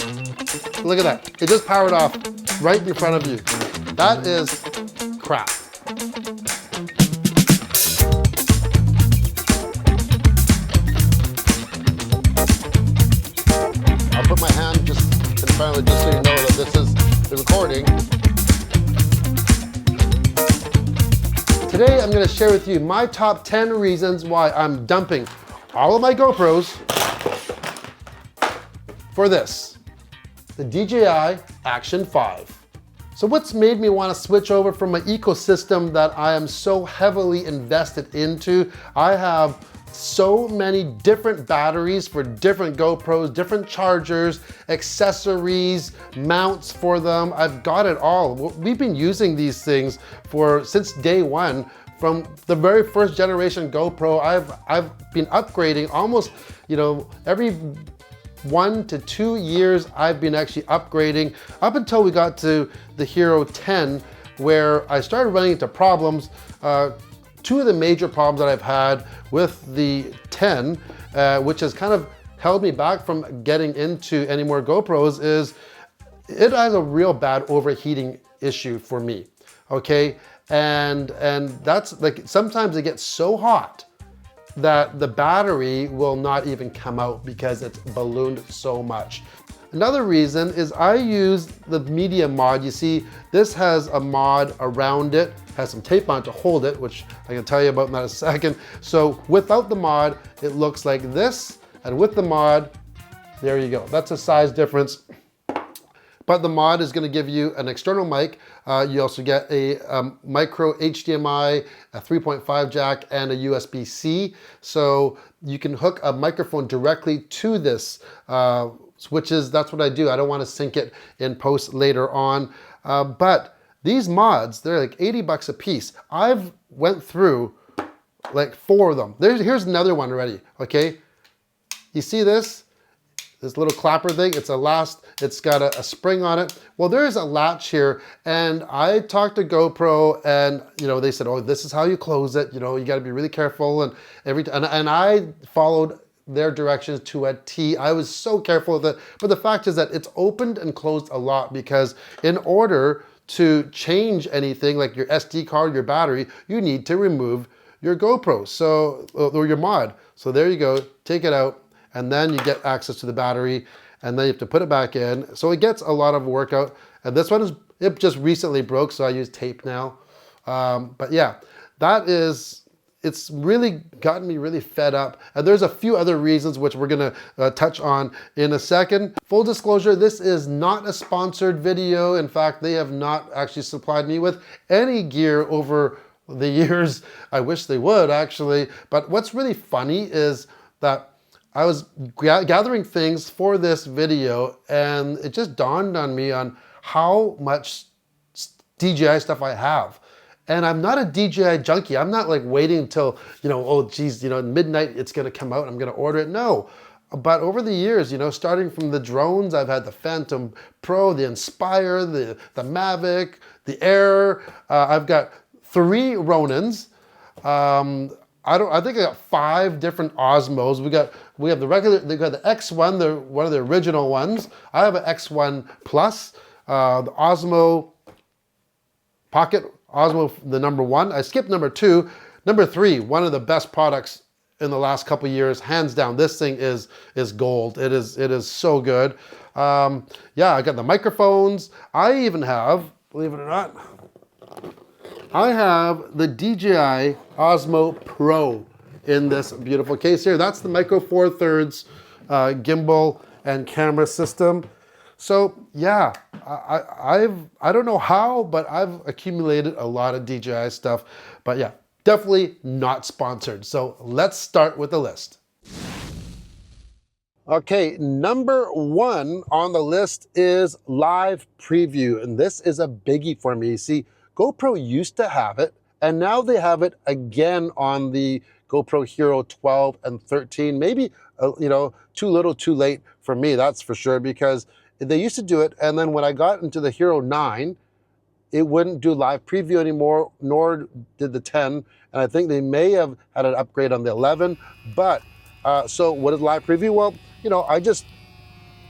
Look at that. It just powered off right in front of you. That is crap. I'll put my hand just in front of it just so you know that this is the recording. Today I'm going to share with you my top 10 reasons why I'm dumping all of my GoPros for this, the DJI Action 5. So what's made me want to switch over from my ecosystem that I am so heavily invested into? I have so many different batteries for different GoPros, different chargers, accessories, mounts for them. I've got it all. We've been using these things since day one. From the very first generation GoPro, I've been upgrading almost, every 1 to 2 years I've been actually upgrading up until we got to the Hero 10, where I started running into problems. Two of the major problems that I've had with the 10, which has kind of held me back from getting into any more GoPros, is it has a real bad overheating issue for me, okay? And that's like, sometimes it gets so hot that the battery will not even come out because it's ballooned so much. Another reason is I use the media mod. You see, this has a mod around it, has some tape on it to hold it, which I can tell you about in a second. So without the mod, it looks like this, and with the mod, there you go. That's a size difference. But the mod is gonna give you an external mic. You also get a micro HDMI, a 3.5 jack, and a USB-C. So you can hook a microphone directly to this, that's what I do. I don't wanna sync it in post later on. But these mods, they're like 80 bucks a piece. I've went through like 4 of them. Here's another one already, okay? You see this? This little clapper thing, it's got a spring on it. Well, there's a latch here, and I talked to GoPro, and they said, oh, this is how you close it. You gotta be really careful, and I followed their directions to a T. I was so careful with it, but the fact is that it's opened and closed a lot, because in order to change anything like your SD card, your battery, you need to remove your GoPro, or your mod. So there you go, take it out, and then you get access to the battery, and then you have to put it back in. So it gets a lot of workout. And this one it just recently broke, so I use tape now. But yeah, it's really gotten me really fed up. And there's a few other reasons which we're gonna touch on in a second. Full disclosure, this is not a sponsored video. In fact, they have not actually supplied me with any gear over the years. I wish they would, actually. But what's really funny is that I was gathering things for this video, and it just dawned on me on how much DJI stuff I have. And I'm not a DJI junkie. I'm not like waiting until, oh geez, midnight it's gonna come out, I'm gonna order it. No. But over the years, starting from the drones, I've had the Phantom Pro, the Inspire, the Mavic, the Air. I've got 3 Ronins. I think I got 5 different Osmos. We have the regular, they've got the X1, one of the original ones. I have an X1 Plus, the Osmo Pocket, Osmo the number 1. I skipped number 2. Number 3, one of the best products in the last couple years, hands down. This thing is gold. It is so good. Yeah, I got the microphones. I even have, believe it or not, I have the DJI Osmo Pro in this beautiful case here. That's the Micro Four Thirds gimbal and camera system. So yeah, I don't know how, but I've accumulated a lot of DJI stuff. But yeah, definitely not sponsored. So let's start with the list. Okay, number 1 on the list is live preview, and this is a biggie for me. See, GoPro used to have it, and now they have it again on the GoPro Hero 12 and 13. Maybe, too little, too late for me, that's for sure, because they used to do it, and then when I got into the Hero 9, it wouldn't do live preview anymore, nor did the 10, and I think they may have had an upgrade on the 11, but, so what is live preview? Well, I just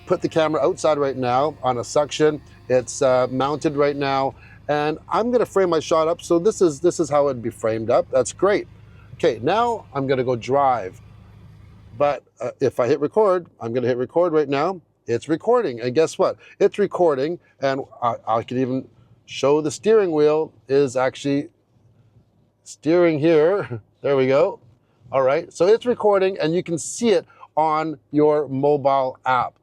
put the camera outside right now on a suction. It's mounted right now, and I'm gonna frame my shot up. So this is how it'd be framed up. That's great. Okay, now I'm gonna go drive. But if I hit record, I'm gonna hit record right now. It's recording, and guess what? It's recording, and I can even show the steering wheel is actually steering here. There we go. All right, so it's recording, and you can see it on your mobile app.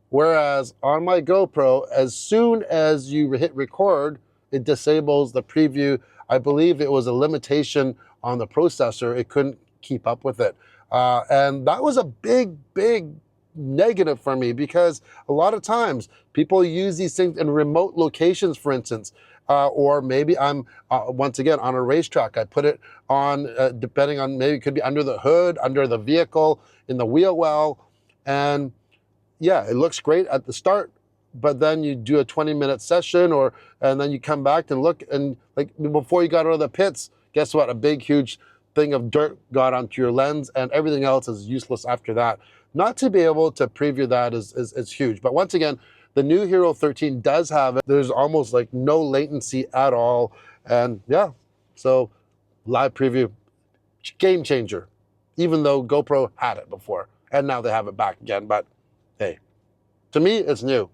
Whereas on my GoPro, as soon as you hit record, it disables the preview. I believe it was a limitation on the processor. It couldn't keep up with it. And that was a big negative for me, because a lot of times people use these things in remote locations, for instance, or maybe I'm, once again, on a racetrack. I put it on, depending on, maybe it could be under the hood, under the vehicle, in the wheel well, and yeah, it looks great at the start, but then you do a 20-minute session, and then you come back and look, and like before you got out of the pits, guess what? A big, huge thing of dirt got onto your lens, and everything else is useless after that. Not to be able to preview that is huge. But once again, the new Hero 13 does have it. There's almost like no latency at all. And yeah, so live preview, game changer, even though GoPro had it before, and now they have it back again. But hey, to me, it's new.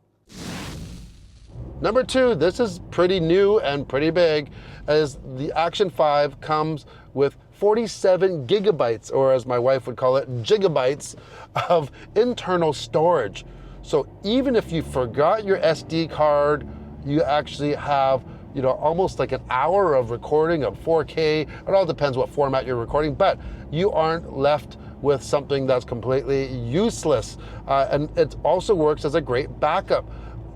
Number 2, this is pretty new and pretty big, as the Action 5 comes with 47 gigabytes, or as my wife would call it, gigabytes of internal storage. So even if you forgot your SD card, you actually have, you know, almost like an hour of recording of 4K. It all depends what format you're recording, but you aren't left with something that's completely useless. And it also works as a great backup.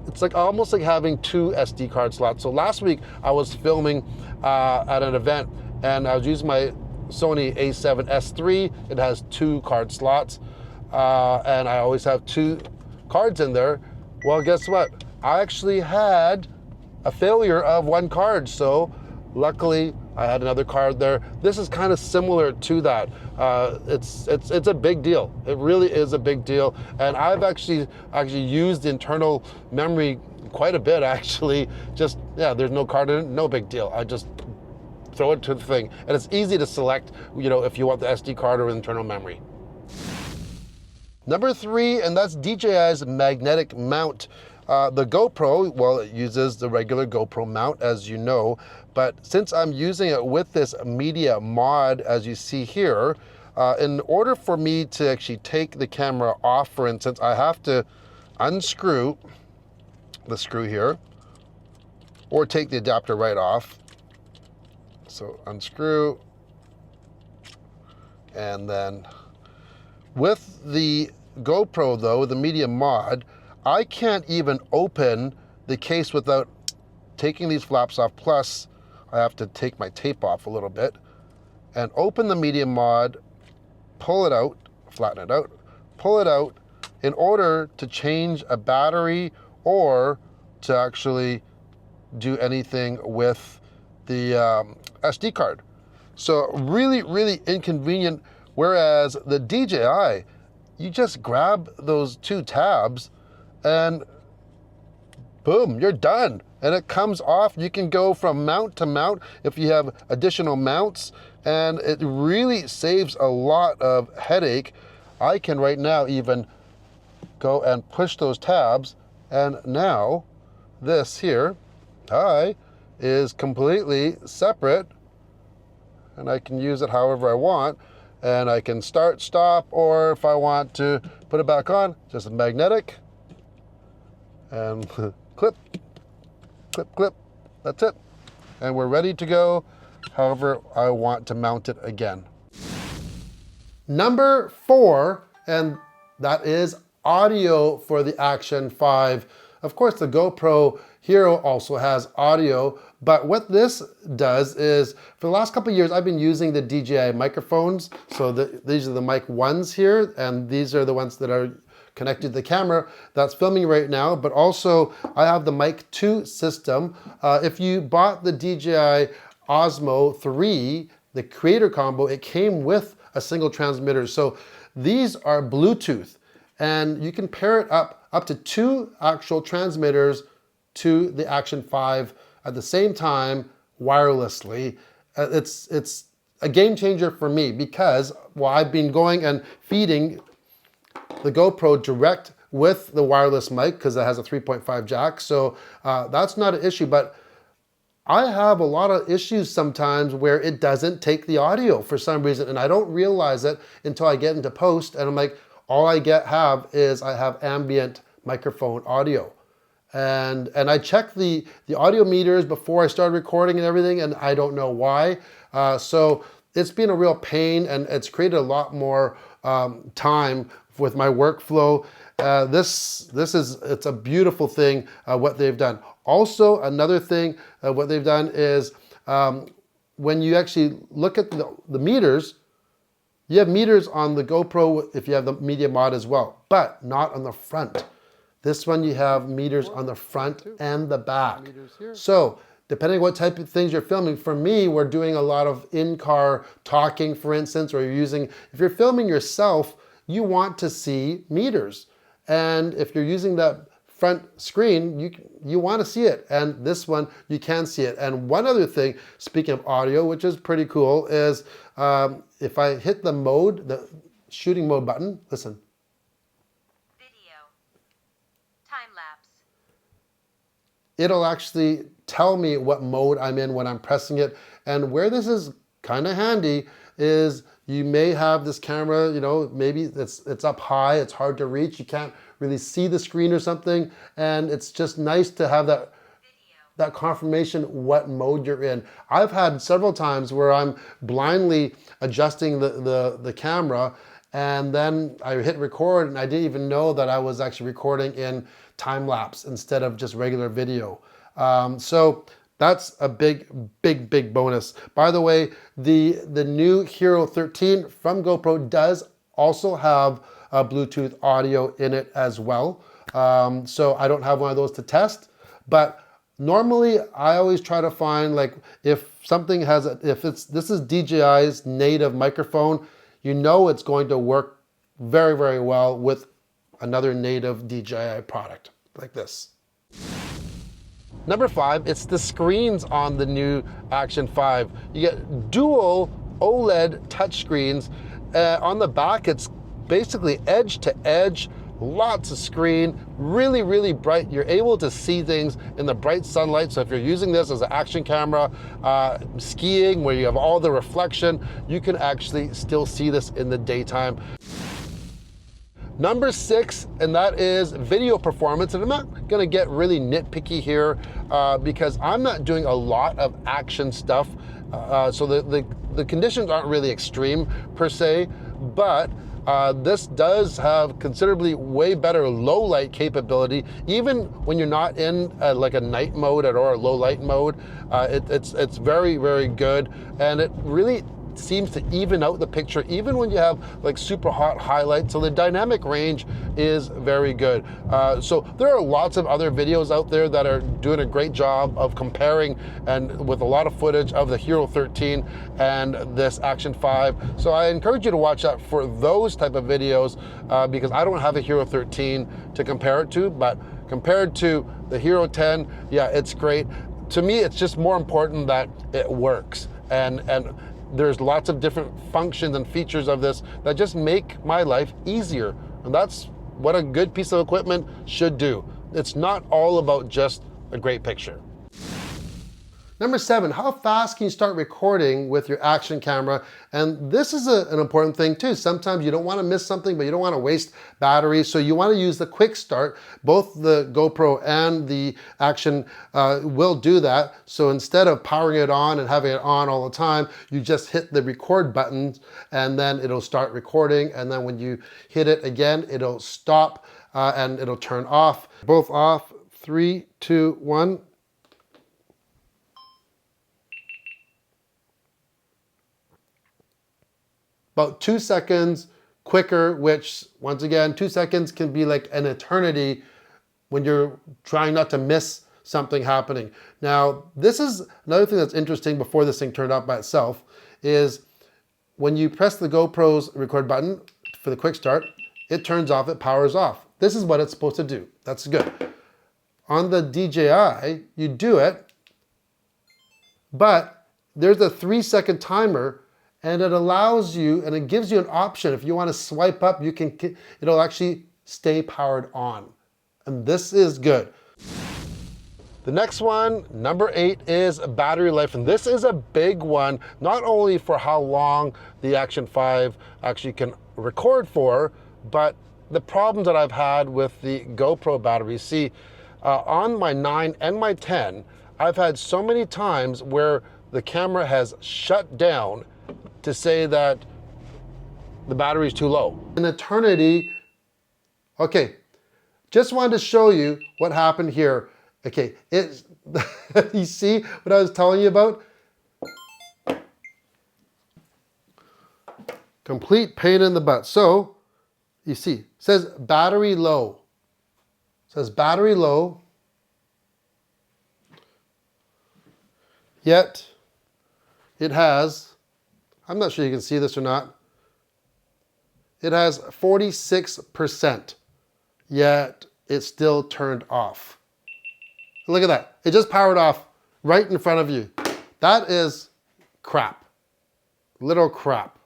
It's like almost like having 2 SD card slots. So last week I was filming at an event, and I was using my Sony a7S III. It has 2 card slots, and I always have 2 cards in there. Well, guess what? I actually had a failure of 1 card, so luckily I had another card there. This is kind of similar to that. It's a big deal. It really is a big deal, and I've actually used internal memory quite a bit, actually. Just, yeah, there's no card in it, no big deal. I just throw it to the thing, and it's easy to select, you know, if you want the SD card or internal memory. Number 3, and that's DJI's magnetic mount. The GoPro, well, it uses the regular GoPro mount, as you know, but since I'm using it with this media mod, as you see here, in order for me to actually take the camera off, for instance, I have to unscrew the screw here, or take the adapter right off. So unscrew, and then with the GoPro though, the media mod, I can't even open the case without taking these flaps off. Plus, I have to take my tape off a little bit and open the media mod, pull it out, flatten it out, pull it out in order to change a battery or to actually do anything with the SD card. So really, really inconvenient. Whereas the DJI, you just grab those 2 tabs and boom, you're done. And it comes off. You can go from mount to mount if you have additional mounts, and it really saves a lot of headache. I can right now even go and push those tabs, and now this here, is completely separate, and I can use it however I want. And I can start, stop, or if I want to put it back on, just a magnetic, and clip, clip, clip, that's it. And we're ready to go however I want to mount it again. Number 4, and that is audio for the Action 5. Of course, the GoPro Hero also has audio, but what this does is, for the last couple of years, I've been using the DJI microphones. So these are the mic 1s here, and these are the ones that are connected to the camera that's filming right now, but also I have the mic 2 system. If you bought the DJI Osmo 3, the creator combo, it came with a single transmitter. So these are Bluetooth. and you can pair it up to 2 actual transmitters to the Action 5 at the same time wirelessly. It's a game changer for me because, well, I've been going and feeding the GoPro direct with the wireless mic because it has a 3.5 jack, so that's not an issue. But I have a lot of issues sometimes where it doesn't take the audio for some reason, and I don't realize it until I get into post, and I'm like, all I have is I have ambient microphone audio. And I checked the audio meters before I started recording and everything, and I don't know why. So it's been a real pain, and it's created a lot more time with my workflow. It's a beautiful thing what they've done. Also, another thing what they've done is when you actually look at the meters, you have meters on the GoPro if you have the media mod as well, but not on the front. This one you have meters on the front and the back. So depending on what type of things you're filming, for me, we're doing a lot of in-car talking, for instance, or if you're filming yourself, you want to see meters. And if you're using that front screen, you want to see it. And this one, you can see it. And one other thing, speaking of audio, which is pretty cool, is if I hit the shooting mode button, listen. It'll actually tell me what mode I'm in when I'm pressing it. And where this is kind of handy is you may have this camera, maybe it's up high, it's hard to reach, you can't really see the screen or something, and it's just nice to have that confirmation what mode you're in. I've had several times where I'm blindly adjusting the camera, and then I hit record and I didn't even know that I was actually recording in time lapse instead of just regular video. So that's a big bonus. By the way, the new Hero 13 from GoPro does also have Bluetooth audio in it as well. So I don't have one of those to test, but normally I always try to find, like, if something has, this is DJI's native microphone, it's going to work very well with another native DJI product like this. Number 5, it's the screens on the new Action 5. You get dual OLED touchscreens. On the back, it's basically edge to edge, lots of screen, really bright. You're able to see things in the bright sunlight. So if you're using this as an action camera, skiing where you have all the reflection, you can actually still see this in the daytime. Number 6, and that is video performance. And I'm not gonna get really nitpicky here because I'm not doing a lot of action stuff. So the conditions aren't really extreme per se, but this does have considerably way better low light capability. Even when you're not in like a night mode or a low light mode, it's very good, and it really seems to even out the picture even when you have like super hot highlights. So the dynamic range is very good. So there are lots of other videos out there that are doing a great job of comparing and with a lot of footage of the Hero 13 and this Action 5. So I encourage you to watch out for those type of videos because I don't have a Hero 13 to compare it to, but compared to the Hero 10, yeah, it's great. To me, it's just more important that it works, and there's lots of different functions and features of this that just make my life easier. And that's what a good piece of equipment should do. It's not all about just a great picture. Number 7, how fast can you start recording with your action camera? And this is an important thing too. Sometimes you don't want to miss something, but you don't want to waste batteries. So you want to use the quick start. Both the GoPro and the Action will do that. So instead of powering it on and having it on all the time, you just hit the record button and then it'll start recording. And then when you hit it again, it'll stop and it'll turn off. Both off. 3, 2, 1. About 2 seconds quicker, which once again, 2 seconds can be like an eternity when you're trying not to miss something happening. Now, this is another thing that's interesting before this thing turned out by itself, is when you press the GoPro's record button for the quick start, it turns off, it powers off. This is what it's supposed to do. That's good. On the DJI, you do it, but there's a 3-second timer, and it allows you, and it gives you an option. If you want to swipe up, you can, it'll actually stay powered on. And this is good. The next one, number 8, is battery life. And this is a big one, not only for how long the Action 5 actually can record for, but the problems that I've had with the GoPro batteries. See, on my 9 and my 10, I've had so many times where the camera has shut down to say that the battery is too low. An eternity. Okay, just wanted to show you what happened here. Okay, it's, you see what I was telling you about? Complete pain in the butt. So, you see, it says battery low. It says battery low. Yet, it has, I'm not sure you can see this or not, it has 46%, yet it's still turned off. Look at that. It just powered off right in front of you. That is crap. Literal crap.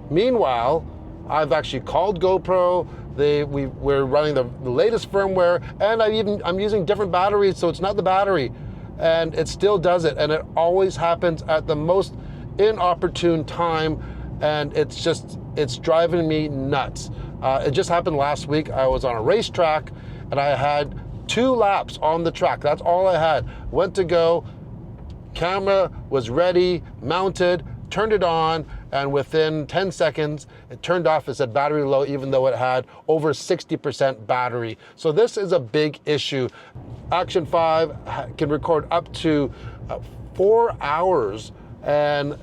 Meanwhile, I've actually called GoPro. We're running the latest firmware, and I'm using different batteries, so it's not the battery. And it still does it. And it always happens at the most inopportune time. And it's driving me nuts. It just happened last week. I was on a racetrack, and I had 2 laps on the track. That's all I had. Went to go, camera was ready, mounted, turned it on, and within 10 seconds, it turned off. It said battery low, even though it had over 60% battery. So this is a big issue. Action 5 can record up to 4 hours, and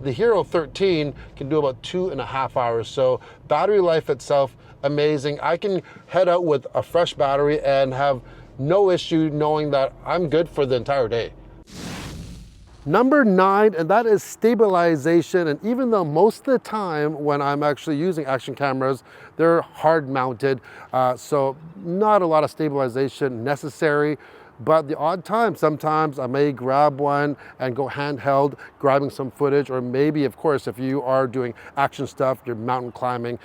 the Hero 13 can do about 2.5 hours. So battery life itself, amazing. I can head out with a fresh battery and have no issue knowing that I'm good for the entire day. Number 9, and that is stabilization. And even though most of the time when I'm actually using action cameras, they're hard mounted, so not a lot of stabilization necessary. But the odd time, sometimes I may grab one and go handheld, grabbing some footage, or maybe, of course, if you are doing action stuff, you're mountain climbing,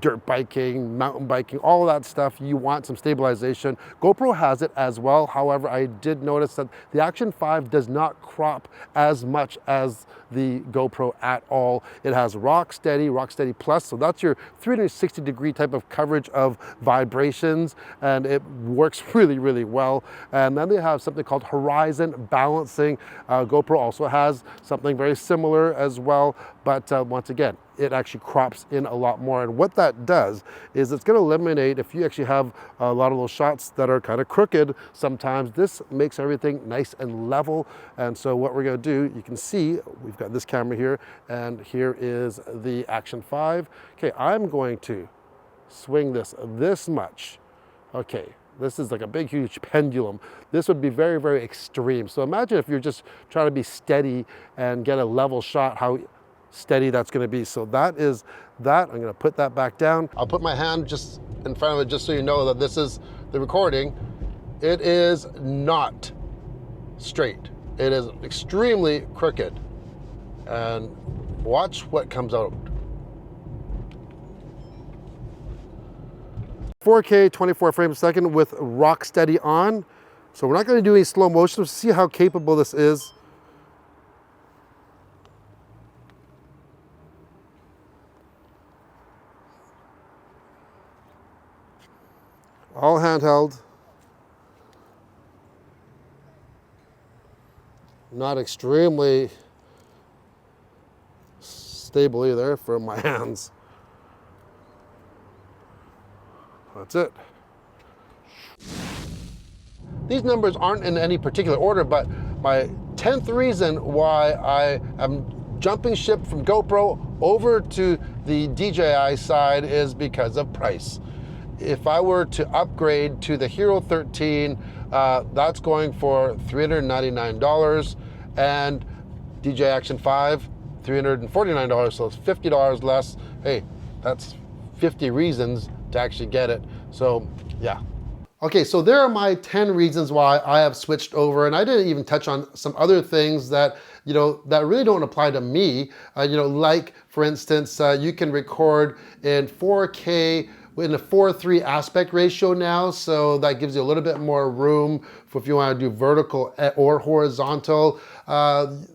dirt biking, mountain biking, all of that stuff, you want some stabilization. GoPro has it as well. However, I did notice that the Action 5 does not crop as much as the GoPro at all. It has RockSteady Plus, so that's your 360-degree type of coverage of vibrations, and it works really, really well. And then they have something called horizon balancing. GoPro also has something very similar as well, but once again, it actually crops in a lot more. And what that does is it's gonna eliminate, if you actually have a lot of those shots that are kind of crooked, sometimes this makes everything nice and level. And so what we're gonna do, you can see, we've got this camera here, and here is the Action 5. Okay, I'm going to swing this much. Okay, this is like a big, huge pendulum. This would be very, very extreme. So imagine if you're just trying to be steady and get a level shot, how steady that's gonna be. So that is that. I'm gonna put that back down. I'll put my hand just in front of it just so you know that this is the recording. It is not straight. It is extremely crooked. And watch what comes out. 4K 24 frames a second with RockSteady on. So we're not gonna do any slow motion. Let's see how capable this is. All handheld. Not extremely stable either for my hands. That's it. These numbers aren't in any particular order, but my 10th reason why I am jumping ship from GoPro over to the DJI side is because of price. If I were to upgrade to the Hero 13, that's going for $399, and DJI Action 5, $349, so it's $50 less. Hey, that's 50 reasons to actually get it. So yeah. Okay, so there are my 10 reasons why I have switched over, and I didn't even touch on some other things that, that really don't apply to me. Like for instance, you can record in 4K in a 4:3 aspect ratio now, so that gives you a little bit more room for if you want to do vertical or horizontal.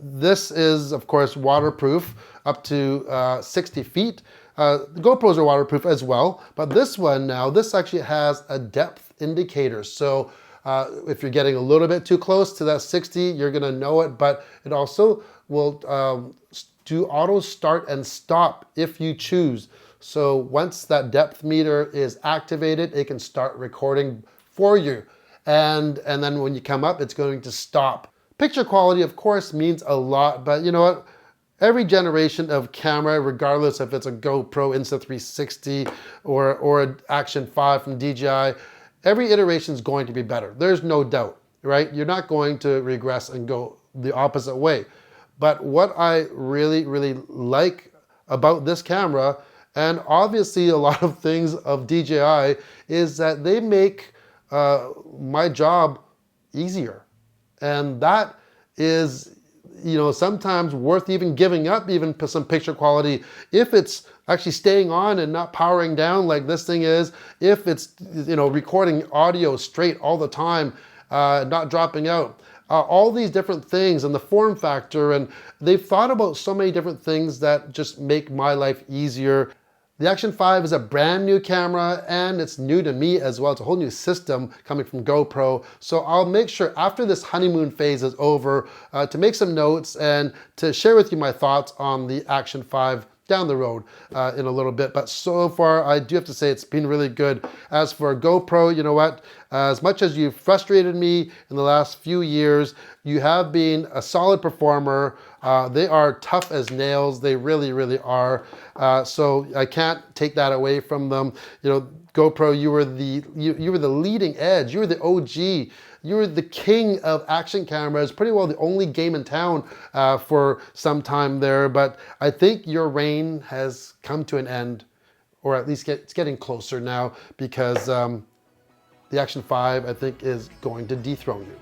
This is, of course, waterproof up to 60 feet. The GoPros are waterproof as well, but this one now, this actually has a depth indicator. So if you're getting a little bit too close to that 60, you're gonna know it, but it also will do auto start and stop if you choose. So once that depth meter is activated, it can start recording for you. And then when you come up, it's going to stop. Picture quality, of course, means a lot, but you know what? Every generation of camera, regardless if it's a GoPro Insta360 or an Action 5 from DJI, every iteration is going to be better. There's no doubt, right? You're not going to regress and go the opposite way. But what I really, really like about this camera, and obviously a lot of things of DJI, is that they make my job easier. And that is, sometimes worth even giving up even some picture quality if it's actually staying on and not powering down like this thing is, if it's, recording audio straight all the time, not dropping out. All these different things and the form factor, and they've thought about so many different things that just make my life easier. The Action 5 is a brand new camera, and it's new to me as well. It's a whole new system coming from GoPro. So I'll make sure after this honeymoon phase is over to make some notes and to share with you my thoughts on the Action 5 down the road in a little bit. But so far, I do have to say it's been really good. As for GoPro, you know what? As much as you've frustrated me in the last few years, you have been a solid performer. They are tough as nails. They really, really are. So I can't take that away from them. GoPro, you were the leading edge. You were the OG. You were the king of action cameras, pretty well the only game in town for some time there. But I think your reign has come to an end, or at least it's getting closer now, because the Action 5, I think, is going to dethrone you.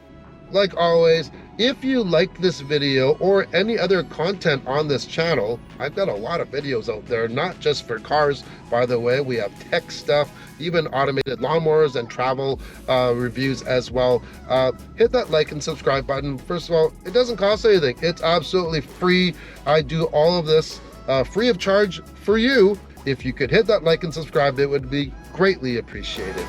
Like always, if you like this video or any other content on this channel, I've got a lot of videos out there, not just for cars, by the way. We have tech stuff, even automated lawnmowers and travel reviews as well. Hit that like and subscribe button. First of all, it doesn't cost anything. It's absolutely free. I do all of this free of charge for you. If you could hit that like and subscribe, it would be greatly appreciated.